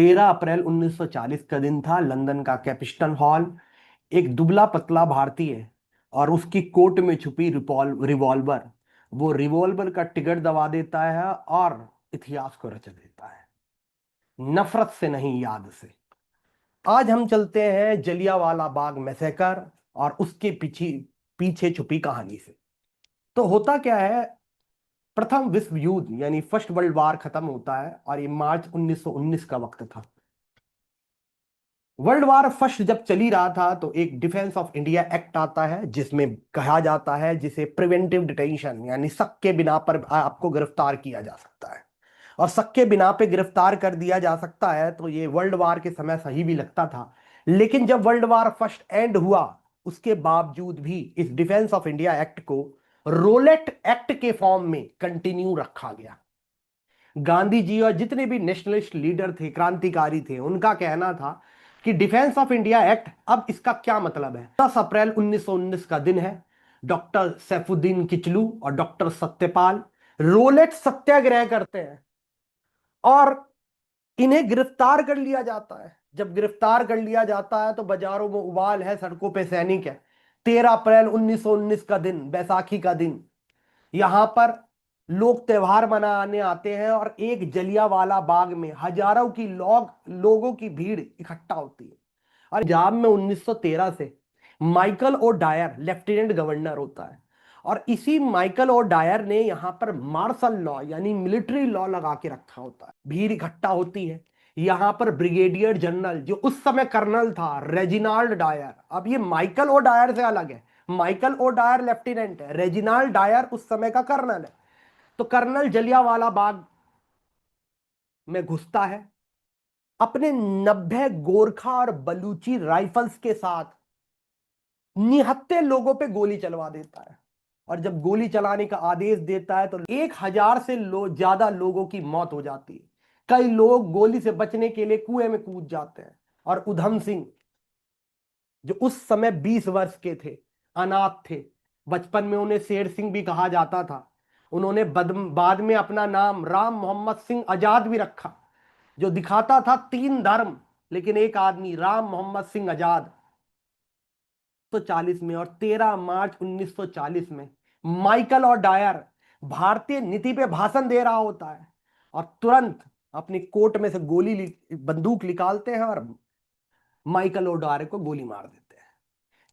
13 अप्रैल 1940 का दिन था। लंदन का कैपिस्टन हॉल। एक दुबला पतला भारतीय और उसकी कोट में छुपी रिवॉल्वर, वो रिवॉल्वर का टिकट दबा देता है और इतिहास को रच देता है। नफरत से नहीं, याद से। आज हम चलते हैं जलियांवाला बाग मैसेकर और उसके पीछे पीछे छुपी कहानी से। तो होता क्या है, प्रथम विश्व युद्ध यानी फर्स्ट वर्ल्ड वार खत्म होता है और ये मार्च 1919 का वक्त था। वर्ल्ड वार फर्स्ट जब चली रहा था तो एक डिफेंस ऑफ इंडिया एक्ट आता है जिसमें कहा जाता है, जिसे प्रिवेंटिव डिटेंशन यानी शक के बिना पर आपको गिरफ्तार किया जा सकता है। और शक के बिना पे गिरफ्तार कर दिया जा सकता है, तो ये वर्ल्ड वार के समय सही भी लगता था। लेकिन जब वर्ल्ड वार फर्स्ट एंड हुआ, उसके बावजूद भी इस डिफेंस ऑफ इंडिया एक्ट को रोलेट एक्ट के फॉर्म में कंटिन्यू रखा गया। गांधी जी और जितने भी नेशनलिस्ट लीडर थे, क्रांतिकारी थे, उनका कहना था कि डिफेंस ऑफ इंडिया एक्ट, अब इसका क्या मतलब है। 10 अप्रैल 1919 का दिन है। डॉक्टर सैफुद्दीन किचलू और डॉक्टर सत्यपाल रोलेट सत्याग्रह करते हैं और इन्हें गिरफ्तार कर लिया जाता है। जब गिरफ्तार कर लिया जाता है तो बाजारों में उबाल है, सड़कों पे सैनिक है। 13 अप्रैल 1919 का दिन, बैसाखी का दिन, यहां पर लोग त्योहार मनाने आते हैं और एक जलियांवाला बाग में हजारों की लोगों की भीड़ इकट्ठा होती है। और पंजाब में 1913 से Michael O'Dwyer lieutenant governor होता है और इसी माइकल ओ डायर ने यहां पर मार्शल लॉ यानी मिलिट्री लॉ लगा के रखा होता है। भीड़ इकट्ठा होती है। यहां पर ब्रिगेडियर जनरल, जो उस समय कर्नल था, रेजिनाल्ड डायर, अब ये माइकल ओ डायर से अलग है। माइकल ओ डायर लेफ्टिनेंट है, रेजिनाल्ड डायर उस समय का कर्नल है। तो कर्नल जलियांवाला बाग में घुसता है, अपने 90 गोरखा और बलूची राइफल्स के साथ निहत्थे लोगों पे गोली चलवा देता है। और जब गोली चलाने का आदेश देता है तो 1000 से ज्यादा लोगों की मौत हो जाती है। कई लोग गोली से बचने के लिए कुएं में कूद जाते हैं। और उधम सिंह, जो उस समय 20 वर्ष के थे, अनाथ थे, बचपन में उन्हें शेर सिंह भी कहा जाता था, उन्होंने बाद में अपना नाम राम मोहम्मद सिंह आजाद भी रखा, जो दिखाता था 3 धर्म लेकिन एक आदमी, राम मोहम्मद सिंह आजाद। तो 40 में और 13 मार्च 1940 में माइकल और डायर भारतीय नीति पे भाषण दे रहा होता है और तुरंत अपनी कोट में से बंदूक निकालते हैं और माइकल और डायर को गोली मार देते हैं।